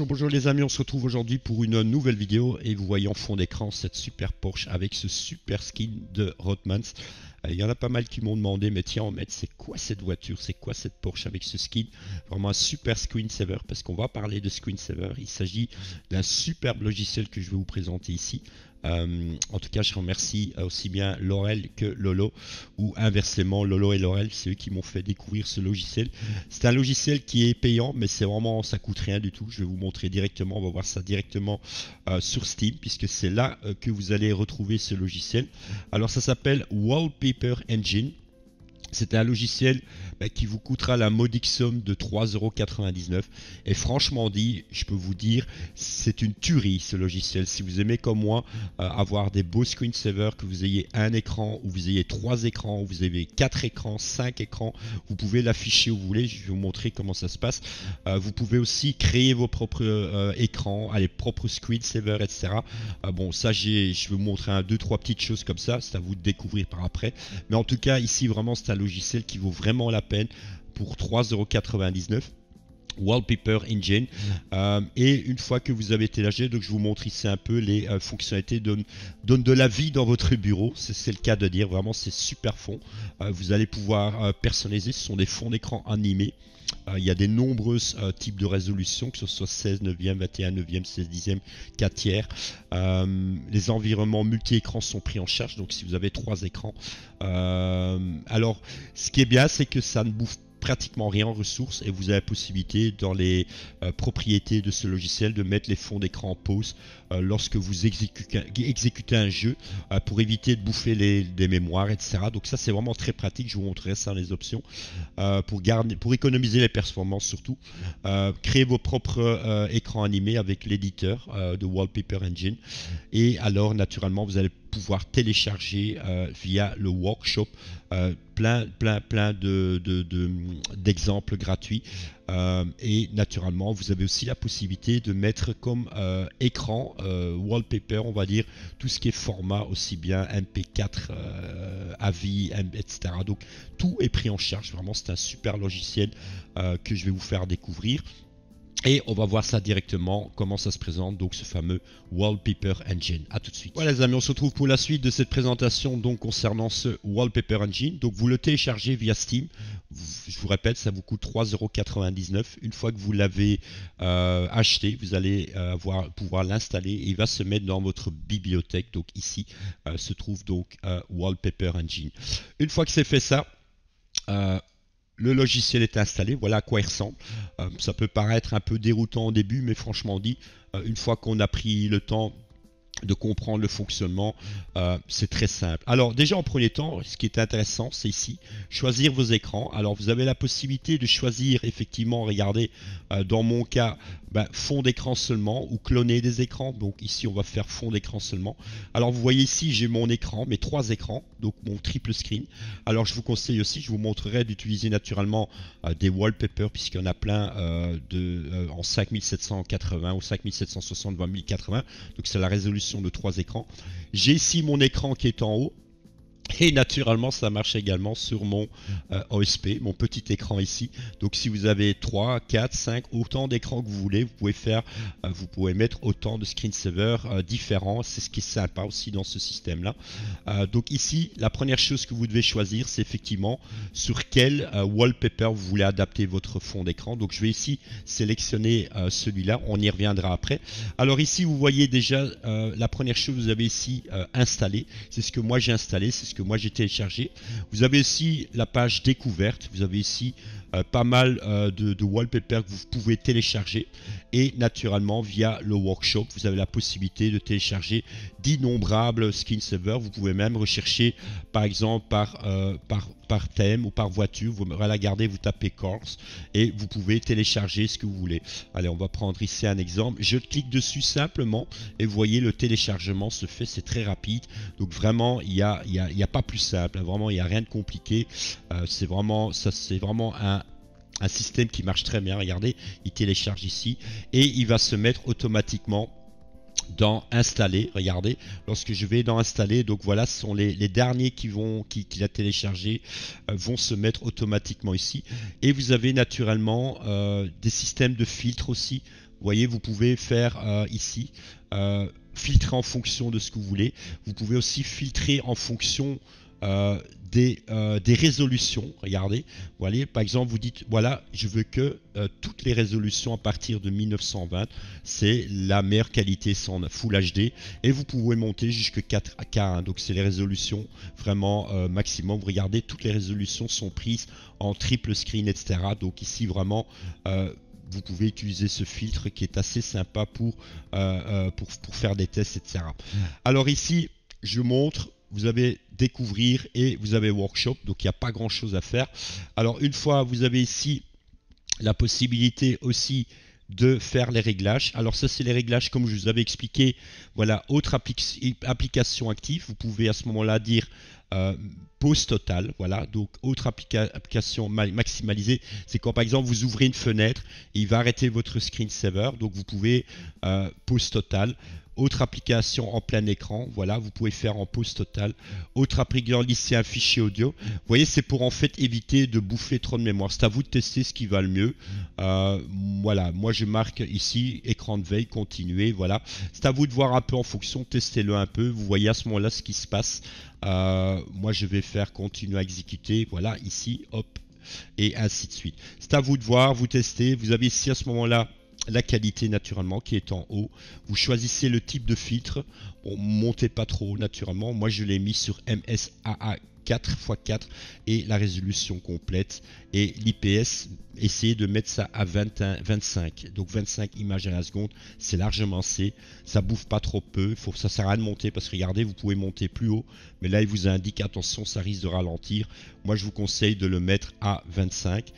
Bonjour les amis, on se retrouve aujourd'hui pour une nouvelle vidéo et vous voyez en fond d'écran cette super Porsche avec ce super skin de Rothmans. Il y en a pas mal qui m'ont demandé, mais tiens Ahmed, c'est quoi cette voiture, c'est quoi cette Porsche avec ce skin? Vraiment un super screensaver, parce qu'on va parler de screensaver. Il s'agit d'un superbe logiciel que je vais vous présenter ici. En tout cas, je remercie aussi bien Laurel que Lolo, ou inversement, Lolo et Laurel, c'est eux qui m'ont fait découvrir ce logiciel. C'est un logiciel qui est payant, mais c'est vraiment, ça coûte rien du tout. Je vais vous montrer directement, on va voir ça directement sur Steam, puisque c'est là que vous allez retrouver ce logiciel. Alors ça s'appelle Wallpaper Engine. C'est un logiciel qui vous coûtera la modique somme de 3,99 €. Et franchement dit, je peux vous dire, c'est une tuerie ce logiciel. Si vous aimez comme moi avoir des beaux screensavers, que vous ayez un écran, ou vous ayez 3 écrans, ou vous avez 4 écrans, 5 écrans, vous pouvez l'afficher où vous voulez. Je vais vous montrer comment ça se passe. Vous pouvez aussi créer vos propres écrans, les propres screensavers, etc. Bon, ça, je vais vous montrer 2-3 petites choses comme ça. C'est à vous de découvrir par après. Mais en tout cas, ici, vraiment, c'est un logiciel qui vaut vraiment la peine pour 3,99 €. Wallpaper Engine. Et une fois que vous avez téléchargé, donc je vous montre ici un peu les fonctionnalités, donne de la vie dans votre bureau, c'est le cas de dire, vraiment c'est super fond. Vous allez pouvoir personnaliser, ce sont des fonds d'écran animés. Il y a des nombreux types de résolution, que ce soit 16 neuvième, 21 neuvième, 16 dixième, 4 tiers. Les environnements multi-écrans sont pris en charge, donc si vous avez 3 écrans. Alors, ce qui est bien, c'est que ça ne bouffe pratiquement rien en ressources, et vous avez la possibilité dans les propriétés de ce logiciel de mettre les fonds d'écran en pause lorsque vous exécutez un jeu pour éviter de bouffer des mémoires, etc. Donc ça c'est vraiment très pratique, je vous montrerai ça dans les options pour économiser les performances surtout. Créez vos propres écrans animés avec l'éditeur de Wallpaper Engine, et alors naturellement vous allez pouvoir télécharger via le workshop plein d'exemples gratuits, et naturellement vous avez aussi la possibilité de mettre comme écran wallpaper, on va dire, tout ce qui est format, aussi bien MP4, AVI, etc. Donc tout est pris en charge, vraiment c'est un super logiciel que je vais vous faire découvrir. Et on va voir ça directement, comment ça se présente, donc ce fameux Wallpaper Engine. A tout de suite. Voilà les amis, on se retrouve pour la suite de cette présentation donc concernant ce Wallpaper Engine. Donc vous le téléchargez via Steam. Je vous répète, ça vous coûte 3,99 €. Une fois que vous l'avez acheté, vous allez pouvoir l'installer et il va se mettre dans votre bibliothèque. Donc ici se trouve donc Wallpaper Engine. Une fois que c'est fait ça, le logiciel est installé, voilà à quoi il ressemble. Ça peut paraître un peu déroutant au début, mais franchement dit, une fois qu'on a pris le temps de comprendre le fonctionnement, c'est très simple. Alors déjà en premier temps, ce qui est intéressant, c'est ici, choisir vos écrans. Alors vous avez la possibilité de choisir effectivement, regardez, dans mon cas, fond d'écran seulement, ou cloner des écrans. Donc ici on va faire fond d'écran seulement. Alors vous voyez ici j'ai mon écran, mes 3 écrans, donc mon triple screen. Alors je vous conseille aussi, je vous montrerai d'utiliser naturellement des wallpapers, puisqu'il y en a plein en 5780 ou 5760 x 1080, donc c'est la résolution de 3 écrans. J'ai ici mon écran qui est en haut. Et naturellement ça marche également sur mon OSP, mon petit écran ici. Donc si vous avez 3, 4, 5, autant d'écrans que vous voulez, vous pouvez mettre autant de screensavers différents. C'est ce qui est sympa aussi dans ce système là. Donc ici la première chose que vous devez choisir, c'est effectivement sur quel wallpaper vous voulez adapter votre fond d'écran. Donc je vais ici sélectionner celui-là, on y reviendra après. Alors ici vous voyez déjà la première chose, vous avez ici installé, c'est ce que moi j'ai installé, c'est ce que moi j'ai téléchargé. Vous avez ici la page découverte, vous avez ici pas mal de wallpapers que vous pouvez télécharger, et naturellement via le workshop vous avez la possibilité de télécharger d'innombrables screensavers. Vous pouvez même rechercher par exemple par thème ou par voiture, vous regardez, vous tapez Cars et vous pouvez télécharger ce que vous voulez. Allez, on va prendre ici un exemple, je clique dessus simplement et vous voyez le téléchargement se fait, c'est très rapide. Donc vraiment il y a pas plus simple, hein. Vraiment il n'y a rien de compliqué. C'est vraiment un système qui marche très bien. Regardez, il télécharge ici et il va se mettre automatiquement dans installer. Regardez, lorsque je vais dans installer, donc voilà, ce sont les derniers qu'il a téléchargé vont se mettre automatiquement ici. Et vous avez naturellement des systèmes de filtres aussi. Vous voyez, vous pouvez faire ici filtrer en fonction de ce que vous voulez. Vous pouvez aussi filtrer en fonction des résolutions. Regardez, voilà, par exemple vous dites voilà, je veux que toutes les résolutions à partir de 1920, c'est la meilleure qualité sans Full HD, et vous pouvez monter jusqu'à 4K, donc c'est les résolutions vraiment maximum. Vous regardez, toutes les résolutions sont prises en triple screen, etc. Donc ici vraiment vous pouvez utiliser ce filtre qui est assez sympa pour faire des tests, etc. Alors ici je montre, vous avez découvrir et vous avez workshop, donc il n'y a pas grand chose à faire. Alors une fois vous avez ici la possibilité aussi de faire les réglages. Alors ça c'est les réglages comme je vous avais expliqué. Voilà, autre application active, vous pouvez à ce moment là dire pause totale. Voilà, donc autre application maximalisée, c'est quand par exemple vous ouvrez une fenêtre et il va arrêter votre screensaver, donc vous pouvez pause totale. Autre application en plein écran, voilà, vous pouvez faire en pause totale. Autre application, ici un fichier audio. Vous voyez, c'est pour en fait éviter de bouffer trop de mémoire. C'est à vous de tester ce qui va le mieux. Voilà, moi je marque ici écran de veille, continuer. Voilà, c'est à vous de voir un peu en fonction, testez-le un peu. Vous voyez à ce moment-là ce qui se passe. Moi je vais faire continuer à exécuter. Voilà, ici, hop, et ainsi de suite. C'est à vous de voir, vous testez. Vous avez ici à ce moment-là la qualité naturellement qui est en haut. Vous choisissez le type de filtre. Bon, montez pas trop haut naturellement. Moi je l'ai mis sur MSAA 4x4 et la résolution complète. Et l'IPS, essayez de mettre ça à 25. Donc 25 images à la seconde, c'est largement assez. Ça bouffe pas trop peu. Ça sert à rien de monter parce que regardez, vous pouvez monter plus haut. Mais là il vous indique attention, ça risque de ralentir. Moi je vous conseille de le mettre à 25.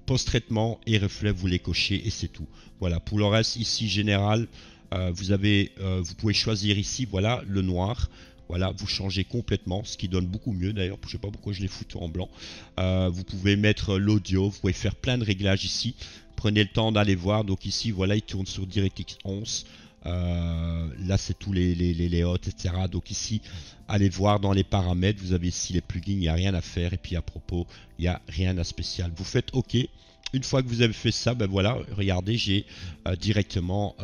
Post-traitement et reflet, vous les cochez et c'est tout. Voilà, pour le reste ici général, vous pouvez choisir ici, voilà, le noir. Voilà, vous changez complètement, ce qui donne beaucoup mieux d'ailleurs. Je ne sais pas pourquoi je l'ai foutu en blanc. Vous pouvez mettre l'audio, vous pouvez faire plein de réglages ici. Prenez le temps d'aller voir. Donc ici, voilà, il tourne sur DirectX 11. Là c'est tous les layouts, etc. Donc ici allez voir dans les paramètres, vous avez ici les plugins, il n'y a rien à faire, et puis à propos il n'y a rien de spécial. Vous faites OK. Une fois que vous avez fait ça, ben voilà, regardez, j'ai directement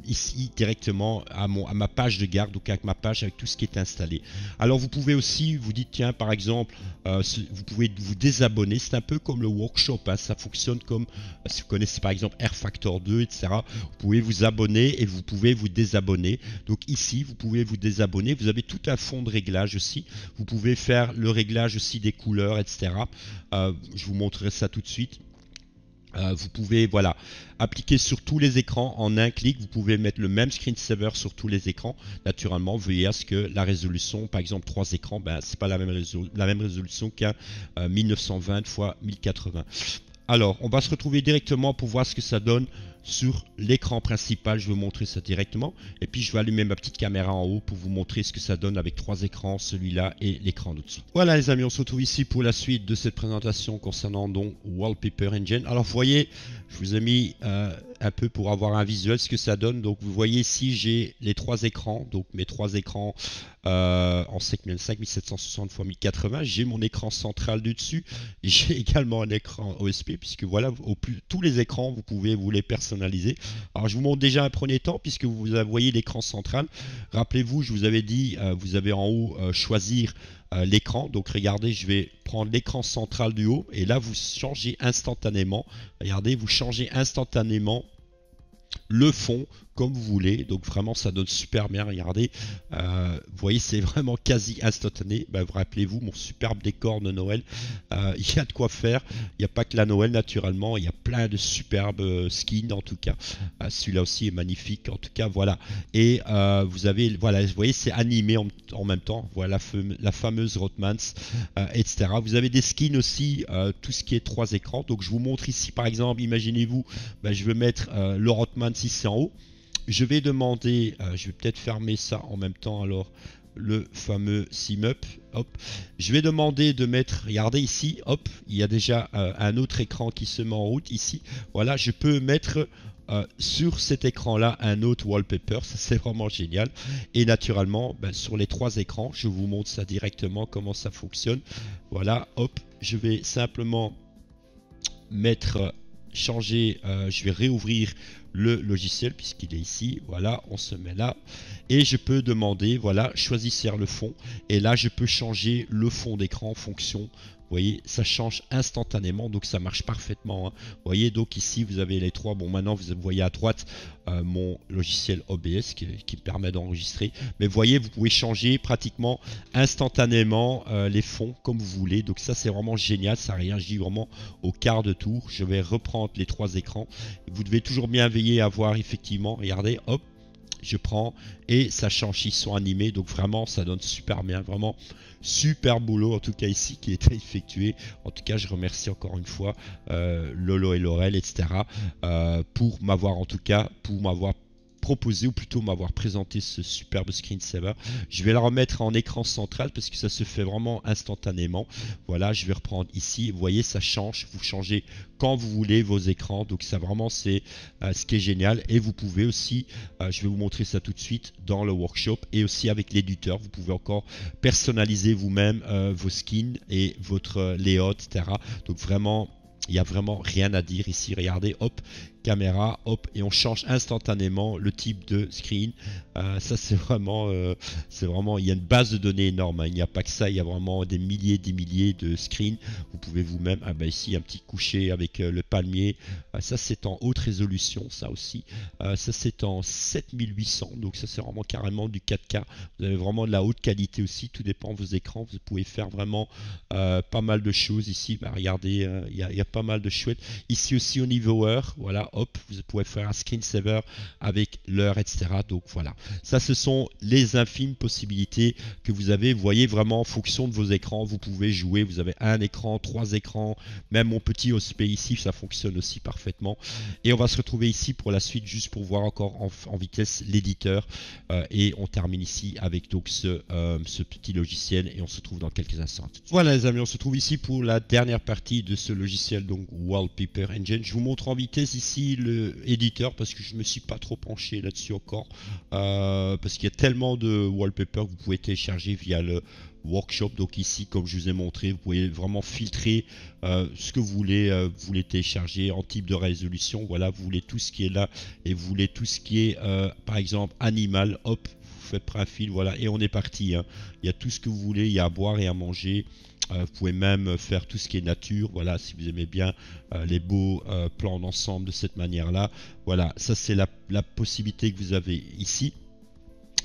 ici directement à ma page de garde, donc avec ma page avec tout ce qui est installé. Alors vous pouvez aussi vous dites tiens par exemple vous pouvez vous désabonner, c'est un peu comme le workshop, hein, ça fonctionne comme si vous connaissez par exemple RFactor 2, etc. Vous pouvez vous abonner et vous pouvez vous désabonner. Donc ici vous pouvez vous désabonner, vous avez tout un fond de réglage aussi, vous pouvez faire le réglage aussi des couleurs, etc. Je vous montrerai ça tout de suite. Vous pouvez voilà appliquer sur tous les écrans en un clic. Vous pouvez mettre le même screensaver sur tous les écrans. Naturellement, veuillez à ce que la résolution, par exemple 3 écrans, ben, c'est pas la même résolution qu'un 1920 x 1080. Alors, on va se retrouver directement pour voir ce que ça donne sur l'écran principal. Je vais vous montrer ça directement. Et puis, je vais allumer ma petite caméra en haut pour vous montrer ce que ça donne avec 3 écrans, celui-là et l'écran d'au-dessus. Voilà les amis, on se retrouve ici pour la suite de cette présentation concernant donc Wallpaper Engine. Alors, vous voyez, je vous ai mis un peu pour avoir un visuel ce que ça donne. Donc, vous voyez ici, j'ai les 3 écrans. Donc, mes 3 écrans en 5760 x 1080. J'ai mon écran central du dessus. J'ai également un écran OSP puisque voilà, tous les écrans, vous pouvez vous les personnaliser. Alors je vous montre déjà un premier temps puisque vous voyez l'écran central. Rappelez-vous, je vous avais dit, vous avez en haut choisir l'écran. Donc regardez, je vais prendre l'écran central du haut et là vous changez instantanément. Regardez, vous changez instantanément le fond comme vous voulez, donc vraiment ça donne super bien. Regardez, vous voyez, c'est vraiment quasi instantané. Ben, rappelez-vous mon superbe décor de Noël, il y a de quoi faire. Il n'y a pas que la Noël naturellement, il y a plein de superbes skins en tout cas. Celui-là aussi est magnifique en tout cas, voilà. Et vous avez, voilà, vous voyez, c'est animé en même temps. Voilà la fameuse Rothmans, etc. Vous avez des skins aussi, tout ce qui est 3 écrans. Donc je vous montre ici par exemple, imaginez-vous, ben, je vais mettre le Rothmans ici en haut. Je vais demander, je vais peut-être fermer ça en même temps alors, le fameux SimUp. Hop, je vais demander de mettre, regardez ici, hop, il y a déjà un autre écran qui se met en route ici. Voilà, je peux mettre sur cet écran là un autre wallpaper, ça c'est vraiment génial. Et naturellement sur les trois écrans, je vous montre ça directement comment ça fonctionne. Voilà, hop, je vais simplement mettre changer, je vais réouvrir le logiciel puisqu'il est ici. Voilà, on se met là et je peux demander, voilà, choisissez le fond, et là je peux changer le fond d'écran en fonction. Vous voyez, ça change instantanément, donc ça marche parfaitement, hein. Vous voyez, donc ici vous avez les trois. Bon, maintenant vous voyez à droite mon logiciel OBS qui me permet d'enregistrer, mais vous voyez, vous pouvez changer pratiquement instantanément les fonds comme vous voulez. Donc ça c'est vraiment génial, ça réagit vraiment au quart de tour. Je vais reprendre les trois écrans. Vous devez toujours bien veiller à voir, effectivement, regardez, hop, je prends et ça change, ils sont animés, donc vraiment ça donne super bien, vraiment super boulot en tout cas ici qui est effectué. En tout cas je remercie encore une fois Lolo et Laurel, etc. Pour m'avoir proposé, ou plutôt m'avoir présenté ce superbe screensaver. Je vais la remettre en écran central parce que ça se fait vraiment instantanément. Voilà, je vais reprendre ici, vous voyez, ça change, vous changez quand vous voulez vos écrans, donc ça vraiment c'est ce qui est génial. Et vous pouvez aussi, je vais vous montrer ça tout de suite dans le workshop, et aussi avec l'éditeur, vous pouvez encore personnaliser vous-même vos skins et votre layout, etc. Donc vraiment, il n'y a vraiment rien à dire ici. Regardez, hop, caméra, hop, et on change instantanément le type de screen. Ça c'est vraiment, il y a une base de données énorme, hein. Il n'y a pas que ça, il y a vraiment des milliers de screens. Vous pouvez vous-même, ici un petit coucher avec le palmier. Ça c'est en haute résolution, ça aussi. Ça c'est en 7800, donc ça c'est vraiment carrément du 4K. Vous avez vraiment de la haute qualité aussi, tout dépend de vos écrans. Vous pouvez faire vraiment pas mal de choses ici. Regardez, il y a pas mal de chouettes. Ici aussi au niveau heure, voilà, hop, vous pouvez faire un screensaver avec l'heure, etc. Donc voilà, ça ce sont les infimes possibilités que vous avez. Vous voyez, vraiment en fonction de vos écrans, vous pouvez jouer. Vous avez un écran, trois écrans, même mon petit OSP ici, ça fonctionne aussi parfaitement. Et on va se retrouver ici pour la suite, juste pour voir encore en vitesse l'éditeur. Et on termine ici avec donc ce petit logiciel, et on se retrouve dans quelques instants. Voilà les amis, on se trouve ici pour la dernière partie de ce logiciel, donc Wallpaper Engine. Je vous montre en vitesse ici le éditeur parce que je me suis pas trop penché là-dessus encore, parce qu'il y a tellement de wallpaper que vous pouvez télécharger via le workshop. Donc ici, comme je vous ai montré, vous pouvez vraiment filtrer ce que vous voulez télécharger en type de résolution. Voilà, vous voulez tout ce qui est là, et vous voulez tout ce qui est par exemple animal, hop, vous faites près un fil, voilà, et on est parti, hein. Il y a tout ce que vous voulez, il y a à boire et à manger. Vous pouvez même faire tout ce qui est nature, voilà, si vous aimez bien les beaux plans d'ensemble de cette manière là. Voilà, ça c'est la possibilité que vous avez ici.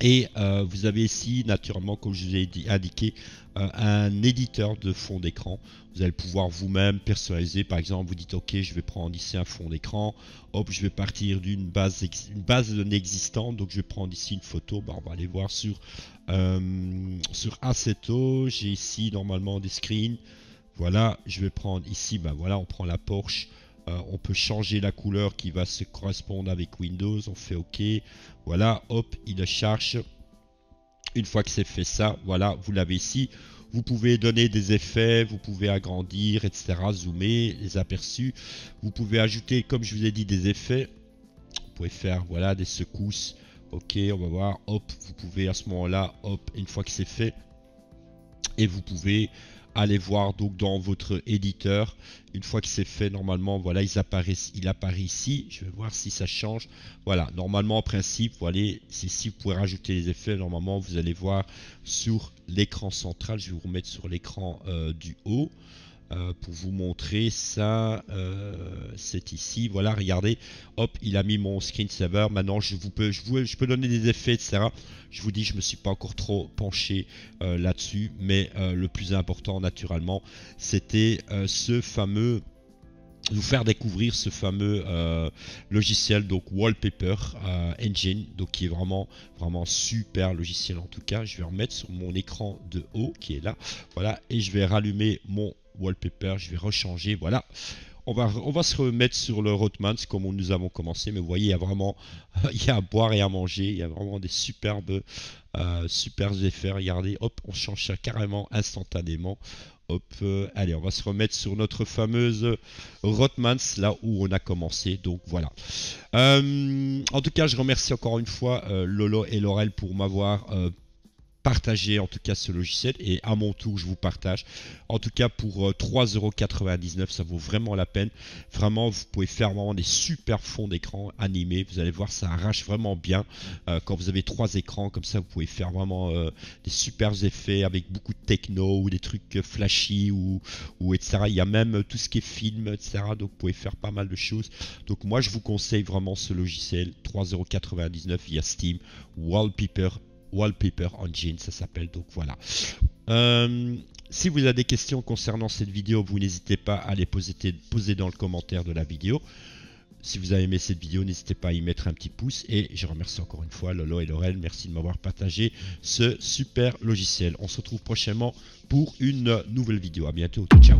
Et vous avez ici, naturellement, comme je vous ai indiqué, un éditeur de fond d'écran. Vous allez pouvoir vous-même personnaliser. Par exemple, vous dites ok, je vais prendre ici un fond d'écran. Hop, je vais partir d'une base de données existante. Donc je vais prendre ici une photo. On va aller voir sur Assetto. J'ai ici normalement des screens. Voilà, je vais prendre ici, voilà, on prend la Porsche. On peut changer la couleur qui va se correspondre avec Windows. On fait OK. Voilà, hop, il le charge. Une fois que c'est fait ça, voilà, vous l'avez ici. Vous pouvez donner des effets, vous pouvez agrandir, etc. Zoomer, les aperçus. Vous pouvez ajouter, comme je vous ai dit, des effets. Vous pouvez faire, voilà, des secousses. OK, on va voir. Hop, vous pouvez à ce moment-là, hop, une fois que c'est fait. Et vous pouvez aller voir donc dans votre éditeur. Une fois que c'est fait, normalement, voilà, il apparaît ici. Je vais voir si ça change. Voilà, normalement, en principe, voilà, ici, vous pouvez rajouter les effets. Normalement, vous allez voir sur l'écran central. Je vais vous remettre sur l'écran du haut. Pour vous montrer ça, c'est ici, voilà, regardez, hop, il a mis mon screensaver. Maintenant je peux donner des effets, etc. Je vous dis, je me suis pas encore trop penché là-dessus, mais le plus important naturellement, c'était vous faire découvrir ce fameux logiciel, donc Wallpaper Engine, donc qui est vraiment super logiciel. En tout cas, je vais remettre sur mon écran de haut qui est là, voilà, et je vais rallumer mon wallpaper, je vais rechanger, voilà, on va se remettre sur le Rothmans comme nous avons commencé. Mais vous voyez, il y a vraiment il y a à boire et à manger. Il y a vraiment des superbes effets. Regardez, hop, on change ça carrément instantanément. Hop, allez, on va se remettre sur notre fameuse Rothmans, là où on a commencé. Donc voilà. En tout cas, je remercie encore une fois Lolo et Laurel pour m'avoir partagé en tout cas ce logiciel, et à mon tour je vous partage. En tout cas pour 3,99 €, ça vaut vraiment la peine. Vraiment, vous pouvez faire vraiment des super fonds d'écran animés. Vous allez voir, ça arrache vraiment bien. Quand vous avez 3 écrans comme ça, vous pouvez faire vraiment des super effets avec beaucoup de techno ou des trucs flashy ou etc. Il y a même tout ce qui est film, etc. Donc vous pouvez faire pas mal de choses. Donc moi je vous conseille vraiment ce logiciel, 3,99 € via Steam, Wallpaper Engine, ça s'appelle. Donc voilà. Si vous avez des questions concernant cette vidéo, vous n'hésitez pas à les poser dans le commentaire de la vidéo. Si vous avez aimé cette vidéo, n'hésitez pas à y mettre un petit pouce. Et je remercie encore une fois Lolo et Laurel. Merci de m'avoir partagé ce super logiciel. On se retrouve prochainement pour une nouvelle vidéo. À bientôt. Ciao.